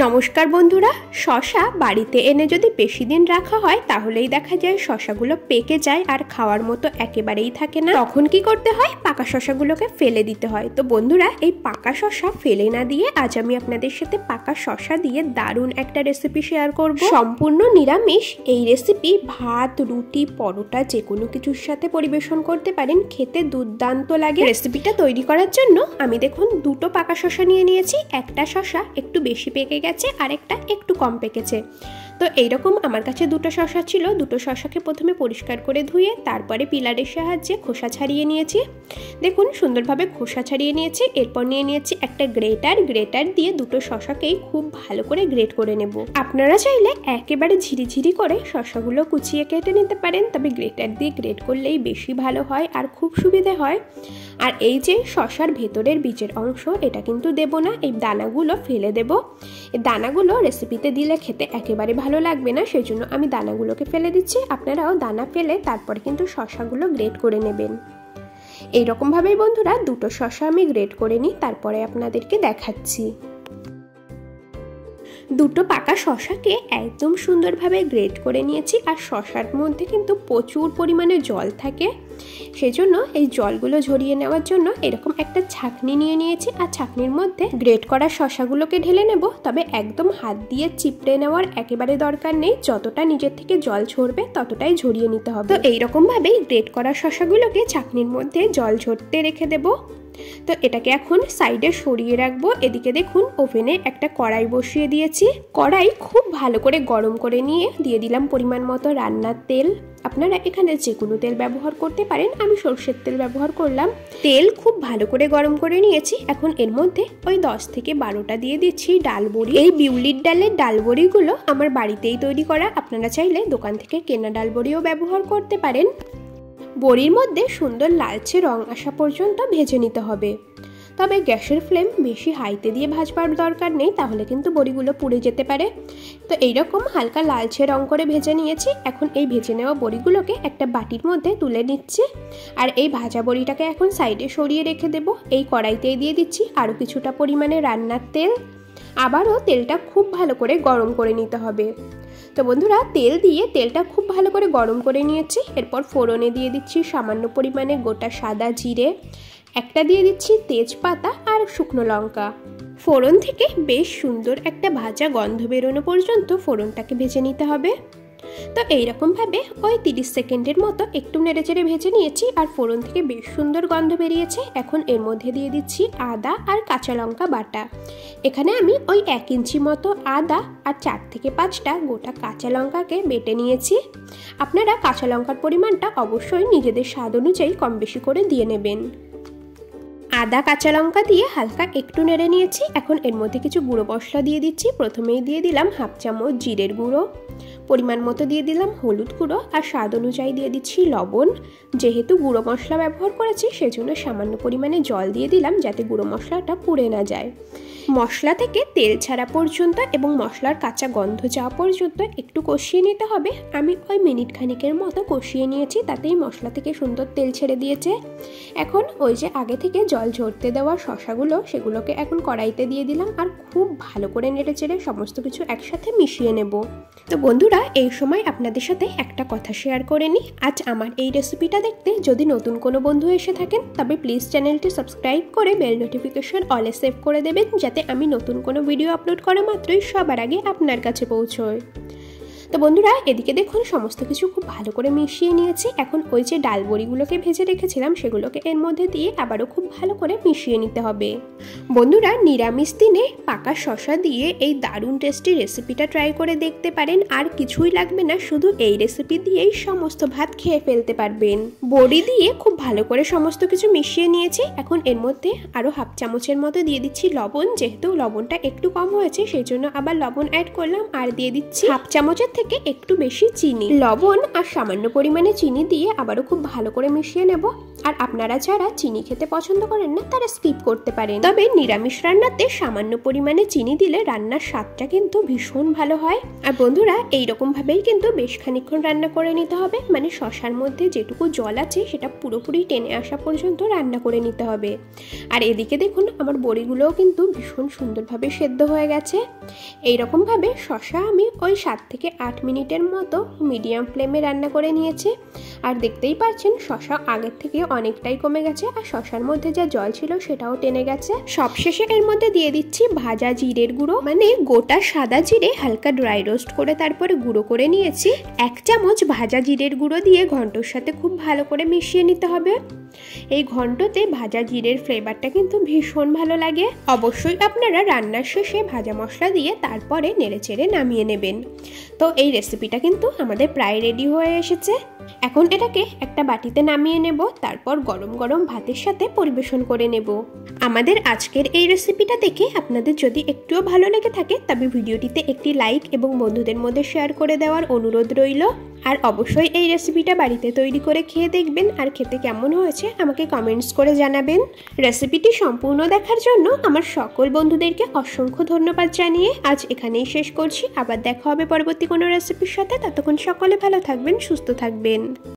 নমস্কার বন্ধুরা, শশা বাড়িতে এনে যদি বেশি দিন রাখা হয় তাহলেই দেখা যায় শশাগুলো পেকে যায় আর খাওয়ার মতো একেবারেই থাকে না। তখন কি করতে হয়? পাকা শশাগুলোকে ফেলে দিতে হয়। তো বন্ধুরা, এই পাকা শশা ফেলে না দিয়ে আজ আমি আপনাদের সাথে পাকা শশা দিয়ে দারুণ একটা রেসিপি শেয়ার করব। সম্পূর্ণ নিরামিষ এই রেসিপি ভাত, রুটি, পরোটা যে কোনো কিছুর সাথে পরিবেশন করতে পারেন, খেতে দুর্দান্ত লাগে। রেসিপিটা তৈরি করার জন্য আমি দেখুন দুটো পাকা শশা নিয়ে নিয়েছি। একটা শশা একটু বেশি পেকে গেছে আর একটা একটু কম পেকেছে। তো এইরকম আমার কাছে দুটো শশা ছিল। দুটো শশাকে প্রথমে পরিষ্কার করে ধুয়ে তারপরে পিলারের সাহায্যে খোসা ছাড়িয়ে নিয়েছি। দেখুন সুন্দরভাবে খোসা ছাড়িয়ে নিয়েছি। এরপর নিয়ে নিয়েছি একটা গ্রেটার দিয়ে দুটো শশাকেই খুব ভালো করে গ্রেট করে নেব। আপনারা চাইলে একেবারে ঝিরিঝিরি করে শশাগুলো কুচিয়ে কেটে নিতে পারেন, তবে গ্রেটার দিয়ে গ্রেট করলেই বেশি ভালো হয় আর খুব সুবিধে হয়। আর এই যে শশার ভেতরের বীজের অংশ, এটা কিন্তু দেব না, এই দানাগুলো ফেলে দেব। এই দানাগুলো রেসিপিতে দিলে খেতে একেবারে ভালো লাগবে না, সেই জন্য আমি দানাগুলোকে ফেলে দিচ্ছি। আপনারাও দানা ফেলে তারপরে কিন্তু শশাগুলো গ্রেট করে নেবেন। এইরকমভাবেই বন্ধুরা দুটো শশা আমি গ্রেট করে নিই, তারপরে আপনাদেরকে দেখাচ্ছি। দুটো পাকা শশাকে একদম সুন্দরভাবে গ্রেট করে নিয়েছি। আর শশার মধ্যে কিন্তু প্রচুর পরিমাণে জল থাকে, সেজন্য এই জলগুলো ঝরিয়ে নেওয়ার জন্য এরকম একটা ছাঁকনি নিয়ে নিয়েছি। আর ছাঁকনির মধ্যে গ্রেট করা শশাগুলোকে ঢেলে নেব, তবে একদম হাত দিয়ে চিপড়ে নেওয়ার একেবারে দরকার নেই। যতটা নিজের থেকে জল ঝরবে ততটাই ঝরিয়ে নিতে হবে। তো এইরকমভাবেই গ্রেট করা শশাগুলোকে ছাঁকনির মধ্যে জল ঝরতে রেখে দেব। তো এটাকে এখন সাইডে সরিয়ে রাখবো। এদিকে দেখুন ওভেনে একটা কড়াই বসিয়ে দিয়েছি। কড়াই খুব ভালো করে গরম করে নিয়ে দিয়ে দিলাম পরিমাণ মতো রান্নার তেল। আপনারা এখানে যে কোনো তেল ব্যবহার করতে পারেন, আমি সরষের তেল ব্যবহার করলাম। তেল খুব ভালো করে গরম করে নিয়েছি। এখন এর মধ্যে ওই 10 থেকে 12টা দিয়ে দিচ্ছি ডালবড়ি। এই বিউলির ডালের ডালবড়িগুলো আমার বাড়িতেই তৈরি করা, আপনারা চাইলে দোকান থেকে কেনা ডালবড়িও ব্যবহার করতে পারেন। বড়ির মধ্যে সুন্দর লালচে রং আসা পর্যন্ত ভেজে নিতে হবে, তবে গ্যাসের ফ্লেম বেশি হাইতে দিয়ে ভাজবার দরকার নেই, তাহলে কিন্তু বড়িগুলো পুড়ে যেতে পারে। তো এইরকম হালকা লালচে রং করে ভেজে নিয়েছি। এখন এই ভেজে নেওয়া বড়িগুলোকে একটা বাটির মধ্যে তুলে নিচ্ছি। আর এই ভাজা বড়িটাকে এখন সাইডে সরিয়ে রেখে দেব। এই কড়াইতেই দিয়ে দিচ্ছি আরও কিছুটা পরিমাণে রান্নার তেল। আবারও তেলটা খুব ভালো করে গরম করে নিতে হবে। তো বন্ধুরা, তেল দিয়ে তেলটা খুব ভালো করে গরম করে নিয়েছি। এরপর ফোড়নে দিয়ে দিচ্ছি সামান্য পরিমাণে গোটা সাদা জিরে, একটা দিয়ে দিচ্ছি তেজপাতা আর শুকনো লঙ্কা। ফোড়ন থেকে বেশ সুন্দর একটা ভাজা গন্ধ বেরোনো পর্যন্ত ফোড়নটাকে ভেজে নিতে হবে। তো এইরকমভাবে ওই 30 সেকেন্ডের মতো একটু নেড়েচেড়ে ভেজে নিয়েছি আর ফোড়ন থেকে বেশ সুন্দর গন্ধ বেরিয়েছে। এখন এর মধ্যে দিয়ে দিচ্ছি আদা আর কাঁচা লঙ্কা বাটা। এখানে আমি ওই 1 ইঞ্চি মতো আদা আর 4 থেকে 5টা গোটা কাঁচা লঙ্কাকে বেটে নিয়েছি। আপনারা কাঁচা লঙ্কার পরিমাণটা অবশ্যই নিজেদের স্বাদ অনুযায়ী কম বেশি করে দিয়ে নেবেন। আদা কাঁচা লঙ্কা দিয়ে হালকা একটু নেড়ে নিয়েছি। এখন এর মধ্যে কিছু গুঁড়ো মশলা দিয়ে দিচ্ছি। প্রথমেই দিয়ে দিলাম 1/2 চামচ জিরের গুঁড়ো, পরিমাণ মতো দিয়ে দিলাম হলুদ গুঁড়ো আর স্বাদ অনুযায়ী দিয়ে দিচ্ছি লবণ। যেহেতু গুঁড়ো মশলা ব্যবহার করেছি সেজন্য সামান্য পরিমাণে জল দিয়ে দিলাম, যাতে গুঁড়ো মশলাটা পুড়ে না যায়। মশলা থেকে তেল ছাড়া পর্যন্ত এবং মশলার কাঁচা গন্ধ যাওয়া পর্যন্ত একটু কষিয়ে নিতে হবে। আমি ওই মিনিট খানিকের মতো কষিয়ে নিয়েছি, তাতেই মশলা থেকে সুন্দর তেল ছেড়ে দিয়েছে। এখন ওই যে আগে থেকে জল ঝরতে দেওয়া শশাগুলো, সেগুলোকে এখন কড়াইতে দিয়ে দিলাম আর খুব ভালো করে নেড়েচেড়ে সমস্ত কিছু একসাথে মিশিয়ে নেব। তো বন্ধুরা, এই সময় আপনাদের সাথে একটা কথা শেয়ার করে নিই। আজ আমার এই রেসিপিটা দেখতে যদি নতুন কোনো বন্ধু এসে থাকেন, তবে প্লিজ চ্যানেলটি সাবস্ক্রাইব করে বেল নোটিফিকেশন অলে সেভ করে দেবেন, যাতে আমি নতুন কোনো ভিডিও আপলোড করা মাত্রই সবার আগে আপনার কাছে পৌঁছয়। তো বন্ধুরা, এদিকে দেখুন সমস্ত কিছু খুব ভালো করে মিশিয়ে নিয়েছি। এখন ওই যে ডাল বড়িগুলোকে ভেজে রেখেছিলাম সেগুলোকে এর মধ্যে দিয়ে আবারও খুব ভালো করে মিশিয়ে নিতে হবে। বন্ধুরা, নিরামিষ দিনে পাকা শশা দিয়ে এই দারুণ টেস্টি রেসিপিটা ট্রাই করে দেখতে পারেন। আর কিছুই লাগবে না, শুধু এই রেসিপি দিয়েই সমস্ত ভাত খেয়ে ফেলতে পারবেন। বড়ি দিয়ে খুব ভালো করে সমস্ত কিছু মিশিয়ে নিয়েছি। এখন এর মধ্যে আরও 1/2 চামচের মতো দিয়ে দিচ্ছি লবণ। যেহেতু লবণটা একটু কম হয়েছে সেই জন্য আবার লবণ অ্যাড করলাম। আর দিয়ে দিচ্ছি 1/2 চামচের থেকে একটু বেশি চিনি, লবণ আর সামান্য পরিমাণে চিনি দিয়ে আবারও খুব ভালো করে মিশিয়ে নেব। আর আপনারা যারা চিনি খেতে পছন্দ করেন না তারা স্কিপ করতে পারেন, তবে নিরামিষ রান্নাতে সামান্য পরিমাণে চিনি দিলে রান্নার স্বাদটা কিন্তু ভীষণ ভালো হয়। আর বন্ধুরা এইরকম ভাবেই কিন্তু বেশ খানিকক্ষণ রান্না করে নিতে হবে, মানে শসার মধ্যে যেটুকু জল আছে সেটা পুরোপুরি টেনে আসা পর্যন্ত রান্না করে নিতে হবে। আর এদিকে দেখুন আমার বড়িগুলোও কিন্তু ভীষণ সুন্দরভাবে সেদ্ধ হয়ে গেছে। এইরকমভাবে শসা আমি ওই 7 থেকে 8 মিনিটের মতো মিডিয়াম ফ্লেমে রান্না করে নিয়েছি। আর দেখতেই পাচ্ছেন শসা আগের থেকে অনেকটাই কমে গেছে, আর শসার মধ্যে যা জল ছিল সেটাও টেনে গেছে। সবশেষে এর মধ্যে দিয়ে দিচ্ছি ভাজা জিরের গুঁড়ো, মানে গোটা সাদা জিরে হালকা ড্রাই রোস্ট করে তারপরে গুঁড়ো করে নিয়েছি। 1 চামচ ভাজা জিরের গুঁড়ো দিয়ে ঘন্টর সাথে খুব ভালো করে মিশিয়ে নিতে হবে। এই ঘন্টতে ভাজা জিরের ফ্লেভারটা কিন্তু ভীষণ ভালো লাগে। অবশ্যই আপনারা রান্নার শেষে ভাজা মশলা দিয়ে তারপরে নেড়েচেড়ে নামিয়ে নেবেন। তো এই রেসিপিটা কিন্তু আমাদের প্রায় রেডি হয়ে এসেছে। এখন এটাকে একটা বাটিতে নামিয়ে নেব, তারপর গরম গরম ভাতের সাথে পরিবেশন করে নেব। আমাদের আজকের এই রেসিপিটা দেখে আপনাদের যদি একটুও ভালো লেগে থাকে তবে ভিডিওটিতে একটি লাইক এবং বন্ধুদের মধ্যে শেয়ার করে দেওয়ার অনুরোধ রইল। আর অবশ্যই এই রেসিপিটা বাড়িতে তৈরি করে খেয়ে দেখবেন, আর খেতে কেমন হয়েছে আমাকে কমেন্টস করে জানাবেন। রেসিপিটি সম্পূর্ণ দেখার জন্য আমার সকল বন্ধুদেরকে অসংখ্য ধন্যবাদ জানিয়ে আজ এখানেই শেষ করছি। আবার দেখা হবে পরবর্তী কোনো রেসিপির সাথে। ততক্ষণ সকলে ভালো থাকবেন, সুস্থ থাকবেন।